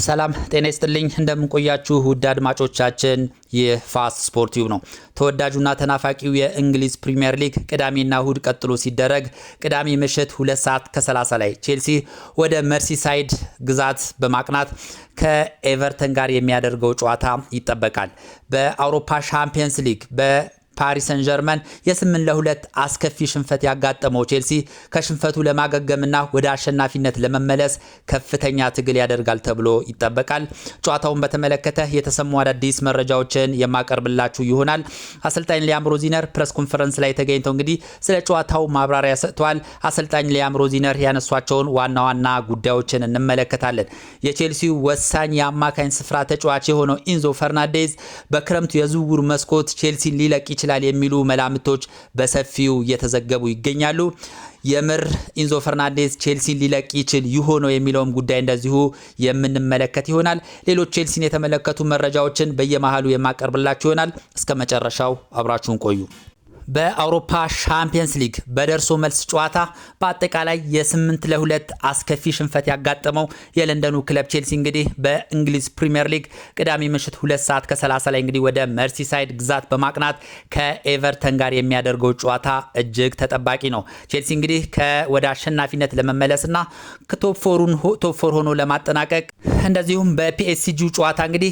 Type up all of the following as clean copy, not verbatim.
ሰላም ጤና ይስጥልኝ እንደምንቆያችሁ ውድ አድማጮቻችን የፋስት ስፖርት ቲዩብ ነው። ተወዳጁና ተናፋቂው የእንግሊዝ ፕሪሚየር ሊግ ቅዳሜና እሁድ ቀጥሎ ሲደረግ ቅዳሜ ምሽት 2:30 ላይ ቼልሲ ወደ መርሲሳይድ ግዛት በማቅናት ከኤቨርተን ጋር የሚያደርገው ጨዋታ ይጠበቃል። በአውሮፓ ሻምፒየንስ ሊግ ፓሪስ ሰን ጀርመን የ8-2 አስከፊ ሽንፈት ያጋጠመው ቼልሲ ከሽንፈቱ ለማገገምና ወደ አሸናፊነት ለመመለስ ከፍተኛ ትግል ያደርጋል ተብሎ ይጠበቃል። ጨዋታውን በተመለከተ የተሰሙ አዳዲስ መረጃዎችን የማቀርብላችሁ ይሆናል። አሰልጣኝ ሊያም ሮዚነር ፕሬስ ኮንፈረንስ ላይ ተገኝተው እንግዲህ ስለ ጨዋታው ማብራሪያ ሰጥተዋል። አሰልጣኝ ሊያም ሮዚነር ያነሷቸውን ዋና ዋና ጉዳዮችን እንመለከታለን። የቼልሲው ወሳኝ የአማካኝ ስፍራ ተጫዋች የሆነው ኢንዞ ፈርናንዴዝ በክረምቱ የዝውውር መስኮት ቼልሲን ሊለቅ ይችላል የሚሉ መላምቶች በሰፊው እየተዘገቡ ይገኛሉ። የምር ኢንዞ ፈርናንዴዝ ቼልሲን ሊለቅ ይችል ይሆን የሚለውም ጉዳይ እንደዚሁ የምንመለከት ይሆናል። ሌሎች ቼልሲን የተመለከቱ መረጃዎችን በየመሃሉ የማቀርብላችሁ ይሆናል። እስከ መጨረሻው አብራችሁን ቆዩ። በአውሮፓ ሻምፒየንስ ሊግ በደርሶ መልስ ጨዋታ በአጠቃላይ የ8-2 አስከፊ ሽንፈት ያጋጠመው የለንደኑ ክለብ ቼልሲ እንግዲህ በእንግሊዝ ፕሪሚየር ሊግ ቅዳሜ ምሽት 2:30 ላይ እንግዲህ ወደ መርሲሳይድ ግዛት በማቅናት ከኤቨርተን ጋር የሚያደርገው ጨዋታ እጅግ ተጠባቂ ነው። ቼልሲ እንግዲህ ወደ አሸናፊነት ለመመለስና ቶፕ ፎር ሆኖ ለማጠናቀቅ እንደዚሁም በፒኤስጂ ጨዋታ እንግዲህ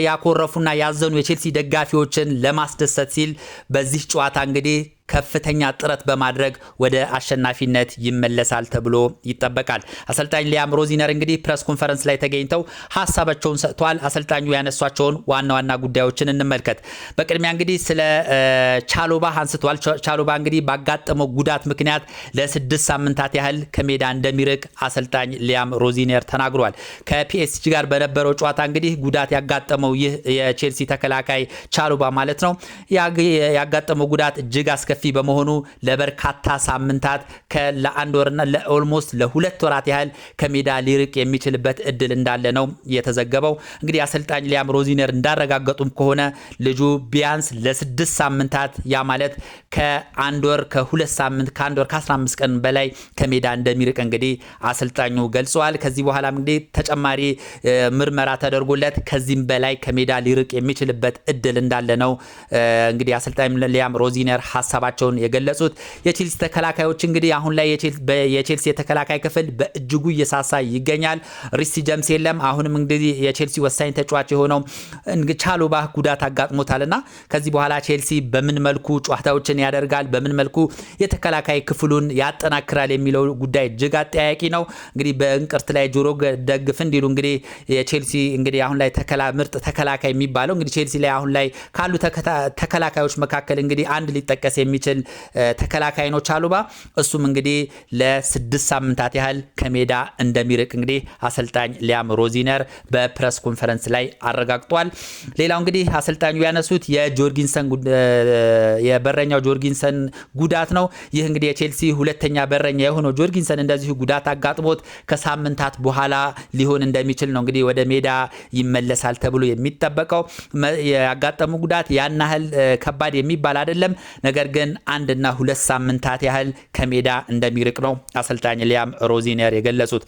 ያኮረፉና ያዘኑ የቼልሲ ደጋፊዎችን ለማስደሰት ሲል በዚህ ጨዋታ እንግዲህ ከፍተኛ ጥረት በማድረግ ወደ አሸናፊነት ይመለሳል ተብሎ ይጠበቃል። አሰልጣኝ ሊያም ሮዚነር እንግዲህ ፕሬስ ኮንፈረንስ ላይ ተገኝተው ሀሳባቸውን ሰጥተዋል። አሰልጣኙ ያነሷቸውን ዋና ዋና ጉዳዮችን እንመልከት። በቅድሚያ እንግዲህ ስለ ቻሎባ አንስተዋል። ቻሎባ እንግዲህ ባጋጠመው ጉዳት ምክንያት ለ6 ሳምንታት ያህል ከሜዳ እንደሚርቅ አሰልጣኝ ሊያም ሮዚነር ተናግሯል። ከፒኤስጂ ጋር በነበረው ጨዋታ እንግዲህ ጉዳት ያጋጠመው ይህ የቼልሲ ተከላካይ ቻሎባ ማለት ነው ያጋጠመው ጉዳት እጅግ አስከፊ በመሆኑ ለበርካታ ሳምንታት ለአንድ ወርና ለኦልሞስት ለ2 ወራት ያህል ከሜዳ ሊርቅ የሚችልበት እድል እንዳለ ነው የተዘገበው። እንግዲህ አሰልጣኝ ሊያም ሮዚነር እንዳረጋገጡም ከሆነ ልጁ ቢያንስ ለ6 ሳምንታት ያ ማለት ከአንድ ወር ከ2 ሳምንት ከአንድ ወር ከ15 ቀን በላይ ከሜዳ እንደሚርቅ እንግዲህ አሰልጣኙ ገልጸዋል። ከዚህ በኋላ እንግዲህ ተጨማሪ ምርመራ ተደርጎለት ከዚህም በላይ ከሜዳ ሊርቅ የሚችልበት እድል እንዳለ ነው እንግዲህ አሰልጣኝ ሊያም ሮዚነር ሀሳባቸውን የገለጹት። የቼልሲ ተከላካዮች እንግዲህ አሁን ላይ የቼልሲ የተከላካይ ክፍል በእጅጉ እየሳሳ ይገኛል። ሪስ ጀምስ የለም። አሁንም እንግዲህ የቼልሲ ወሳኝ ተጫዋች የሆነው ቻሎባ ጉዳት አጋጥሞታልና ከዚህ በኋላ ቼልሲ በምን መልኩ ጨዋታዎችን ያደርጋል፣ በምን መልኩ የተከላካይ ክፍሉን ያጠናክራል የሚለው ጉዳይ እጅግ አጠያያቂ ነው። እንግዲህ በእንቅርት ላይ ጆሮ ደግፍ እንዲሉ እንግዲህ የቼልሲ እንግዲህ አሁን ላይ ምርጥ ተከላካይ የሚባለው እንግዲህ ቼልሲ ላይ አሁን ላይ ካሉ ተከላካዮች መካከል እንግዲህ አንድ ሊጠቀስ የሚችል ተከላካይ ነው ቻሎባ። እሱም እንግዲህ ለ6 ሳምንታት ያህል ከሜዳ እንደሚርቅ እንግዲህ አሰልጣኝ ሊያም ሮዚነር በፕሬስ ኮንፈረንስ ላይ አረጋግጧል። ሌላው እንግዲህ አሰልጣኙ ያነሱት የበረኛው ጆርጊንሰን ጉዳት ነው። ይህ እንግዲህ የቼልሲ ሁለተኛ በረኛ የሆነው ጆርጊንሰን እንደዚሁ ጉዳት አጋጥሞት ከሳምንታት በኋላ ሊሆን እንደሚችል ነው እንግዲህ ወደ ሜዳ ይመለሳል ተብሎ የሚጠበቀው። ያጋጠመው ጉዳት ያን ያህል ከባድ የሚባል አይደለም። ነገር ግን 1 እና 2 ሳምንታት ያህል ከሜዳ እንደሚርቅ ነው አሰልጣኝ ሊያም ሮዚነር የገለጹት።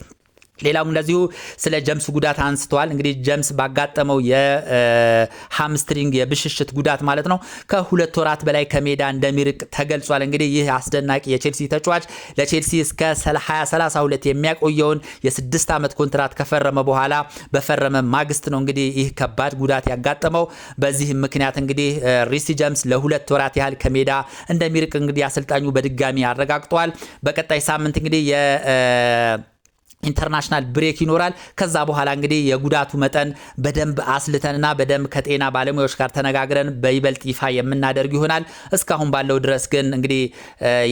ሌላው እንደዚሁ ስለ ጀምስ ጉዳት አንስተዋል። እንግዲህ ጀምስ ባጋጠመው የሃምስትሪንግ የብሽሽት ጉዳት ማለት ነው ከ2 ወራት በላይ ከሜዳ እንደሚርቅ ተገልጿል። እንግዲህ ይህ አስደናቂ የቼልሲ ተጫዋች ለቼልሲ እስከ 2032 የሚያቆየውን የ6 ዓመት ኮንትራት ከፈረመ በኋላ በፈረመ ማግስት ነው እንግዲህ ይህ ከባድ ጉዳት ያጋጠመው። በዚህ ምክንያት እንግዲህ ሪስ ጀምስ ለ2 ወራት ያህል ከሜዳ እንደሚርቅ እንግዲህ አሰልጣኙ በድጋሚ አረጋግጧል። በቀጣይ ሳምንት እንግዲህ ኢንተርናሽናል ብሬክ ይኖራል። ከዛ በኋላ እንግዲህ የጉዳቱ መጠን በደንብ አስልተንና በደንብ ከጤና ባለሙያዎች ጋር ተነጋግረን በይበልጥ ይፋ የምናደርግ ይሆናል። እስካሁን ባለው ድረስ ግን እንግዲህ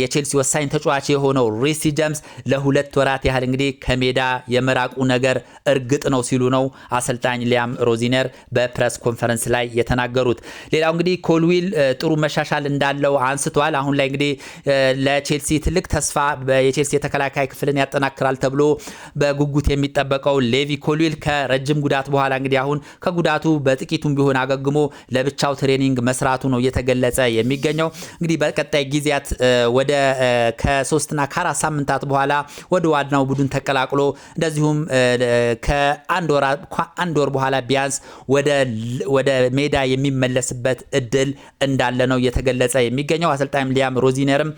የቼልሲ ወሳኝ ተጫዋች የሆነው ሪስ ጀምስ ለ2 ወራት ያህል እንግዲህ ከሜዳ የመራቁ ነገር እርግጥ ነው ሲሉ ነው አሰልጣኝ ሊያም ሮዚነር በፕሬስ ኮንፈረንስ ላይ የተናገሩት። ሌላው እንግዲህ ኮልዊል ጥሩ መሻሻል እንዳለው አንስተዋል። አሁን ላይ እንግዲህ ለቼልሲ ትልቅ ተስፋ የቼልሲ የተከላካይ ክፍልን ያጠናክራል ተብሎ በጉጉት የሚጠበቀው ሌቪ ኮልዊል ከረጅም ጉዳት በኋላ እንግዲህ አሁን ከጉዳቱ በጥቂቱም ቢሆን አገግሞ ለብቻው ትሬኒንግ መስራቱ ነው እየተገለጸ የሚገኘው። እንግዲህ በቀጣይ ጊዜያት ወደ ከ3 እና ከ4 ሳምንታት በኋላ ወደ ዋናው ቡድን ተቀላቅሎ እንደዚሁም ከአንድ ወር በኋላ ቢያንስ ወደ ሜዳ የሚመለስበት እድል እንዳለ ነው እየተገለጸ የሚገኘው። አሰልጣኝ ሊያም ሮዚነርም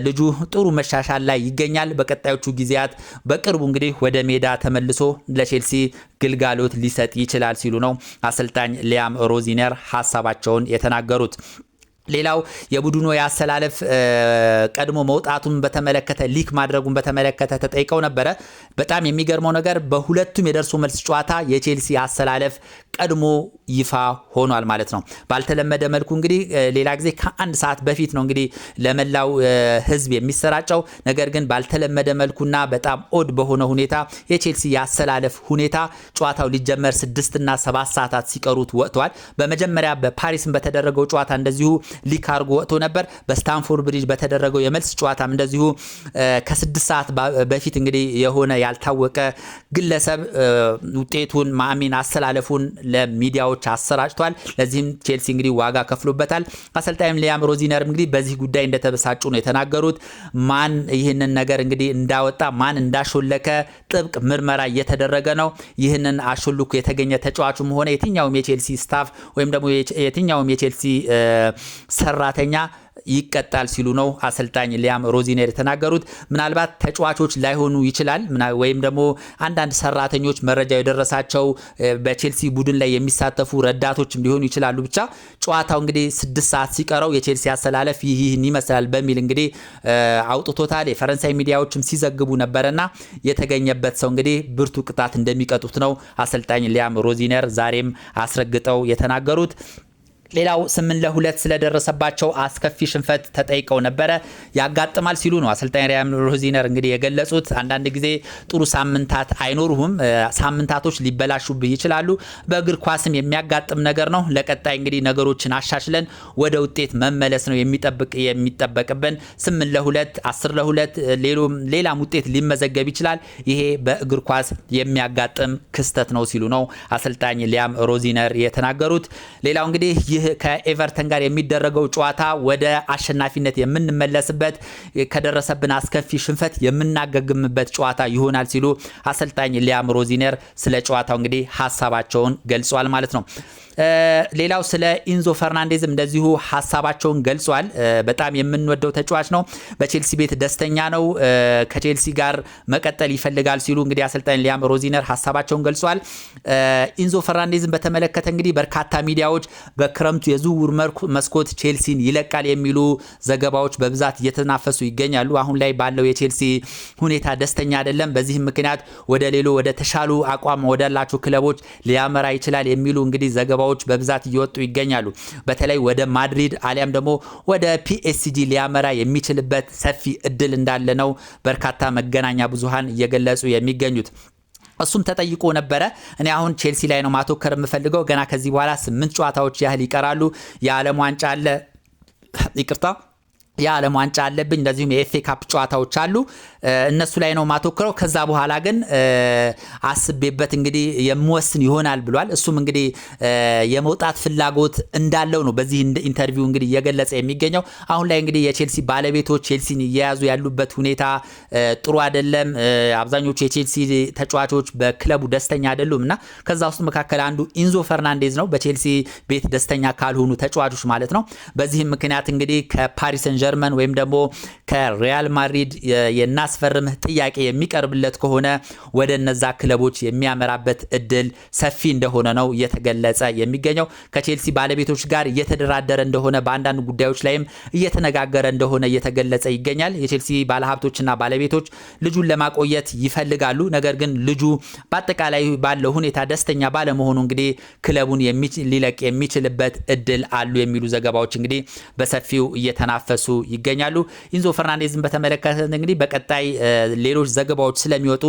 ልጁ ጥሩ መሻሻል ላይ ይገኛል፣ በቀጣዮቹ ጊዜያት በቅርቡ እንግዲህ ወደ ሜዳ ተመልሶ ለቼልሲ ግልጋሎት ሊሰጥ ይችላል ሲሉ ነው አሰልጣኝ ሊያም ሮዚነር ሐሳባቸውን የተናገሩት። ሌላው የቡድኑ ያሰላለፍ ቀድሞ መውጣቱን በተመለከተ ሊክ ማድረጉን በተመለከተ ተጠይቀው ነበረ። በጣም የሚገርመው ነገር በሁለቱም የደርሶ መልስ ጨዋታ የቼልሲ ያሰላለፍ ቀድሞ ይፋ ሆኗል ማለት ነው። ባልተለመደ መልኩ እንግዲህ ሌላ ጊዜ ከአንድ ሰዓት በፊት ነው እንግዲህ ለመላው ሕዝብ የሚሰራጨው። ነገር ግን ባልተለመደ መልኩና በጣም ኦድ በሆነ ሁኔታ የቼልሲ ያሰላለፍ ሁኔታ ጨዋታው ሊጀመር 6 እና 7 ሰዓታት ሲቀሩት ወጥቷል። በመጀመሪያ በፓሪስን በተደረገው ጨዋታ እንደዚሁ ሊክ አድርጎ ወጥቶ ነበር። በስታንፎርድ ብሪጅ በተደረገው የመልስ ጨዋታም እንደዚሁ ከ6 ሰዓት በፊት እንግዲህ የሆነ ያልታወቀ ግለሰብ ውጤቱን ማሚን አሰላለፉን ለሚዲያዎች አሰራጭቷል። ለዚህም ቼልሲ እንግዲህ ዋጋ ከፍሎበታል። አሰልጣኝ ሊያም ሮዚነር እንግዲህ በዚህ ጉዳይ እንደተበሳጩ ነው የተናገሩት። ማን ይህንን ነገር እንግዲህ እንዳወጣ ማን እንዳሾለከ ጥብቅ ምርመራ እየተደረገ ነው። ይህንን አሾልኩ የተገኘ ተጫዋቹም ሆነ የትኛውም የቼልሲ ስታፍ ወይም ደግሞ የትኛውም የቼልሲ ሰራተኛ ይቀጣል ሲሉ ነው አሰልጣኝ ሊያም ሮዚነር የተናገሩት። ምናልባት ተጫዋቾች ላይሆኑ ይችላል ወይም ደግሞ አንዳንድ ሰራተኞች መረጃ የደረሳቸው በቼልሲ ቡድን ላይ የሚሳተፉ ረዳቶችም ሊሆኑ ይችላሉ። ብቻ ጨዋታው እንግዲህ 6 ሰዓት ሲቀረው የቼልሲ አሰላለፍ ይህን ይመስላል በሚል እንግዲህ አውጥቶታል። የፈረንሳይ ሚዲያዎችም ሲዘግቡ ነበርና የተገኘበት ሰው እንግዲህ ብርቱ ቅጣት እንደሚቀጡት ነው አሰልጣኝ ሊያም ሮዚነር ዛሬም አስረግጠው የተናገሩት። ሌላው 8-2 ስለደረሰባቸው አስከፊ ሽንፈት ተጠይቀው ነበረ። ያጋጥማል ሲሉ ነው አሰልጣኝ ሊያም ሮዚነር እንግዲህ የገለጹት። አንዳንድ ጊዜ ጥሩ ሳምንታት አይኖሩም፣ ሳምንታቶች ሊበላሹብህ ይችላሉ። በእግር ኳስም የሚያጋጥም ነገር ነው። ለቀጣይ እንግዲህ ነገሮችን አሻሽለን ወደ ውጤት መመለስ ነው የሚጠበቅብን። 8-2 10-2 ሌላም ውጤት ሊመዘገብ ይችላል። ይሄ በእግር ኳስ የሚያጋጥም ክስተት ነው ሲሉ ነው አሰልጣኝ ሊያም ሮዚነር የተናገሩት። ሌላው እንግዲህ ይህ ከኤቨርተን ጋር የሚደረገው ጨዋታ ወደ አሸናፊነት የምንመለስበት ከደረሰብን አስከፊ ሽንፈት የምናገግምበት ጨዋታ ይሆናል ሲሉ አሰልጣኝ ሊያም ሮዚነር ስለ ጨዋታው እንግዲህ ሐሳባቸውን ገልጿል ማለት ነው። ሌላው ስለ ኢንዞ ፈርናንዴዝም እንደዚሁ ሐሳባቸውን ገልጿል። በጣም የምንወደው ተጫዋች ነው፣ በቼልሲ ቤት ደስተኛ ነው፣ ከቼልሲ ጋር መቀጠል ይፈልጋል ሲሉ እንግዲህ አሰልጣኝ ሊያም ሮዚነር ሐሳባቸውን ገልጿል። ኢንዞ ፈርናንዴዝን በተመለከተ እንግዲህ በርካታ ሚዲያዎች በክረምቱ የዝውውር መስኮት ቼልሲን ይለቃል የሚሉ ዘገባዎች በብዛት እየተናፈሱ ይገኛሉ። አሁን ላይ ባለው የቼልሲ ሁኔታ ደስተኛ አይደለም። በዚህም ምክንያት ወደ ተሻሉ አቋም ወዳላቸው ክለቦች ሊያመራ ይችላል የሚሉ እንግዲህ ዘገባዎች በብዛት እየወጡ ይገኛሉ። በተለይ ወደ ማድሪድ አሊያም ደግሞ ወደ ፒኤስጂ ሊያመራ የሚችልበት ሰፊ እድል እንዳለ ነው በርካታ መገናኛ ብዙሃን እየገለጹ የሚገኙት። እሱም ተጠይቆ ነበረ። እኔ አሁን ቼልሲ ላይ ነው ማተኮር የምፈልገው፣ ገና ከዚህ በኋላ 8 ጨዋታዎች ያህል ይቀራሉ፣ የዓለም ዋንጫ አለ፣ ይቅርታ የዓለም ዋንጫ አለብኝ፣ እንደዚሁም የኤፍኤ ካፕ ጨዋታዎች አሉ፣ እነሱ ላይ ነው ማተኮረው። ከዛ በኋላ ግን አስቤበት እንግዲህ የምወስን ይሆናል ብሏል። እሱም እንግዲህ የመውጣት ፍላጎት እንዳለው ነው በዚህ ኢንተርቪው እንግዲህ እየገለጸ የሚገኘው። አሁን ላይ እንግዲህ የቼልሲ ባለቤቶች ቼልሲን እየያዙ ያሉበት ሁኔታ ጥሩ አይደለም። አብዛኞቹ የቼልሲ ተጫዋቾች በክለቡ ደስተኛ አይደሉም እና ከዛ ውስጥ መካከል አንዱ ኢንዞ ፈርናንዴዝ ነው፣ በቼልሲ ቤት ደስተኛ ካልሆኑ ተጫዋቾች ማለት ነው። በዚህም ምክንያት እንግዲህ ከፓሪስ ሰን ጀርመን ወይም ደግሞ ከሪያል ማድሪድ የናስፈርምህ ጥያቄ የሚቀርብለት ከሆነ ወደ እነዛ ክለቦች የሚያመራበት እድል ሰፊ እንደሆነ ነው እየተገለጸ የሚገኘው። ከቼልሲ ባለቤቶች ጋር እየተደራደረ እንደሆነ፣ በአንዳንድ ጉዳዮች ላይም እየተነጋገረ እንደሆነ እየተገለጸ ይገኛል። የቼልሲ ባለሀብቶችና ባለቤቶች ልጁን ለማቆየት ይፈልጋሉ። ነገር ግን ልጁ በአጠቃላይ ባለው ሁኔታ ደስተኛ ባለመሆኑ እንግዲህ ክለቡን ሊለቅ የሚችልበት እድል አሉ የሚሉ ዘገባዎች እንግዲህ በሰፊው እየተናፈሱ ይገኛሉ። ኢንዞ ፈርናንዴዝን በተመለከተ እንግዲህ በቀጣይ ላይ ሌሎች ዘገባዎች ስለሚወጡ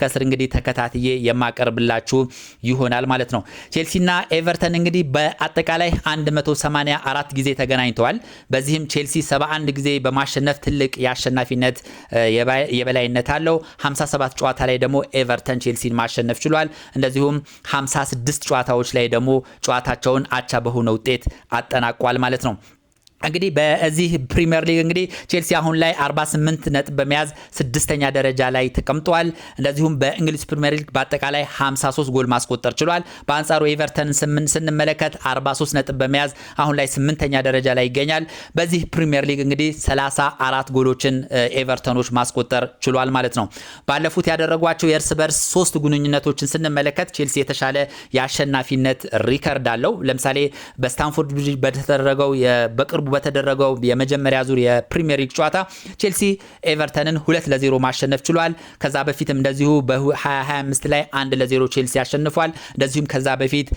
ከስር እንግዲህ ተከታትዬ የማቀርብላችሁ ይሆናል ማለት ነው። ቼልሲና ኤቨርተን እንግዲህ በአጠቃላይ 184 ጊዜ ተገናኝተዋል። በዚህም ቼልሲ 71 ጊዜ በማሸነፍ ትልቅ የአሸናፊነት የበላይነት አለው። 57 ጨዋታ ላይ ደግሞ ኤቨርተን ቼልሲን ማሸነፍ ችሏል። እንደዚሁም 56 ጨዋታዎች ላይ ደግሞ ጨዋታቸውን አቻ በሆነ ውጤት አጠናቋል ማለት ነው። እንግዲህ በዚህ ፕሪሚየር ሊግ እንግዲህ ቼልሲ አሁን ላይ 48 ነጥብ በመያዝ 6ኛ ደረጃ ላይ ተቀምጧል። እንደዚሁም በእንግሊዝ ፕሪሚየር ሊግ በአጠቃላይ 53 ጎል ማስቆጠር ችሏል። በአንጻሩ ኤቨርተን ስንመለከት 43 ነጥብ በመያዝ አሁን ላይ 8ኛ ደረጃ ላይ ይገኛል። በዚህ ፕሪሚየር ሊግ እንግዲህ 34 ጎሎችን ኤቨርተኖች ማስቆጠር ችሏል ማለት ነው። ባለፉት ያደረጓቸው የእርስ በርስ 3 ግንኙነቶችን ስንመለከት ቼልሲ የተሻለ የአሸናፊነት ሪከርድ አለው። ለምሳሌ በስታንፎርድ ብሪጅ በተደረገው በቅርቡ በተደረገው የመጀመሪያ ዙር የፕሪሚየር ሊግ ጨዋታ ቼልሲ ኤቨርተንን 2-0 ማሸነፍ ችሏል። ከዛ በፊትም እንደዚሁ በ2025 ላይ 1-0 ቼልሲ አሸንፏል። እንደዚሁም ከዛ በፊት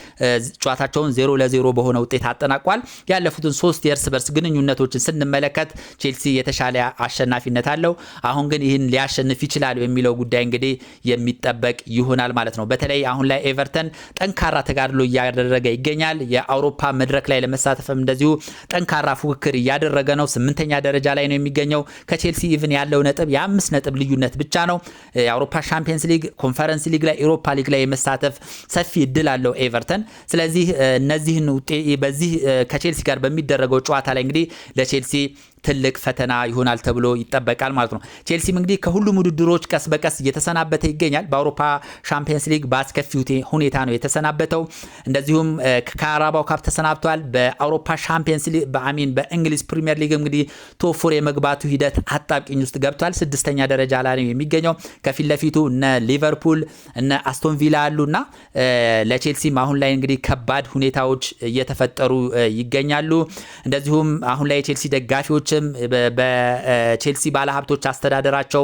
ጨዋታቸውን 0-0 በሆነ ውጤት አጠናቋል። ያለፉትን 3 የእርስ በርስ ግንኙነቶችን ስንመለከት ቼልሲ የተሻለ አሸናፊነት አለው። አሁን ግን ይህን ሊያሸንፍ ይችላል የሚለው ጉዳይ እንግዲህ የሚጠበቅ ይሆናል ማለት ነው። በተለይ አሁን ላይ ኤቨርተን ጠንካራ ተጋድሎ እያደረገ ይገኛል። የአውሮፓ መድረክ ላይ ለመሳተፍም እንደዚሁ ጠንካራ ፉክክር እያደረገ ነው። 8ኛ ደረጃ ላይ ነው የሚገኘው። ከቼልሲ ኢቭን ያለው ነጥብ የ5 ነጥብ ልዩነት ብቻ ነው። የአውሮፓ ሻምፒየንስ ሊግ፣ ኮንፈረንስ ሊግ ላይ፣ ዩሮፓ ሊግ ላይ የመሳተፍ ሰፊ እድል አለው ኤቨርተን። ስለዚህ እነዚህን በዚህ ከቼልሲ ጋር በሚደረገው ጨዋታ ላይ እንግዲህ ለቼልሲ ትልቅ ፈተና ይሆናል ተብሎ ይጠበቃል ማለት ነው። ቼልሲም እንግዲህ ከሁሉም ውድድሮች ቀስ በቀስ እየተሰናበተ ይገኛል። በአውሮፓ ሻምፒየንስ ሊግ በአስከፊ ሁኔታ ነው የተሰናበተው። እንደዚሁም ከካራባው ካፕ ተሰናብቷል። በአውሮፓ ሻምፒየንስ ሊግ በእንግሊዝ ፕሪሚየር ሊግ እንግዲህ ቶፕ 4 የመግባቱ ሂደት አጣብቂኝ ውስጥ ገብቷል። 6ኛ ደረጃ ላይ ነው የሚገኘው። ከፊት ለፊቱ እነ ሊቨርፑል እነ አስቶን ቪላ አሉና ለቼልሲም አሁን ላይ እንግዲህ ከባድ ሁኔታዎች እየተፈጠሩ ይገኛሉ። እንደዚሁም አሁን ላይ የቼልሲ ደጋፊዎች በቼልሲ ባለሀብቶች አስተዳደራቸው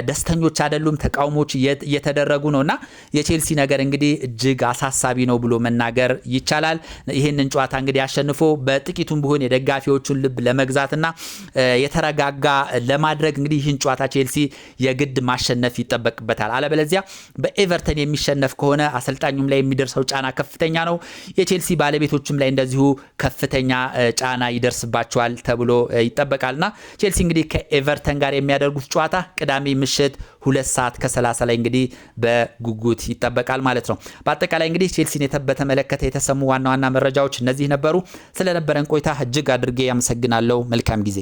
ደስተኞች አይደሉም። ተቃውሞች እየተደረጉ ነውና የቼልሲ ነገር እንግዲህ እጅግ አሳሳቢ ነው ብሎ መናገር ይቻላል። ይህንን ጨዋታ እንግዲህ አሸንፎ በጥቂቱም ቢሆን የደጋፊዎቹን ልብ ለመግዛትና የተረጋጋ ለማድረግ እንግዲህ ይህን ጨዋታ ቼልሲ የግድ ማሸነፍ ይጠበቅበታል። አለበለዚያ በኤቨርተን የሚሸነፍ ከሆነ አሰልጣኙም ላይ የሚደርሰው ጫና ከፍተኛ ነው። የቼልሲ ባለቤቶችም ላይ እንደዚሁ ከፍተኛ ጫና ይደርስባቸዋል ተብሎ ይጠበቃልና ቼልሲ እንግዲህ ከኤቨርተን ጋር የሚያደርጉት ጨዋታ ቅዳሜ ምሽት 2:30 ላይ እንግዲህ በጉጉት ይጠበቃል ማለት ነው። በአጠቃላይ እንግዲህ ቼልሲን በተመለከተ የተሰሙ ዋና ዋና መረጃዎች እነዚህ ነበሩ። ስለነበረን ቆይታ እጅግ አድርጌ ያመሰግናለሁ። መልካም ጊዜ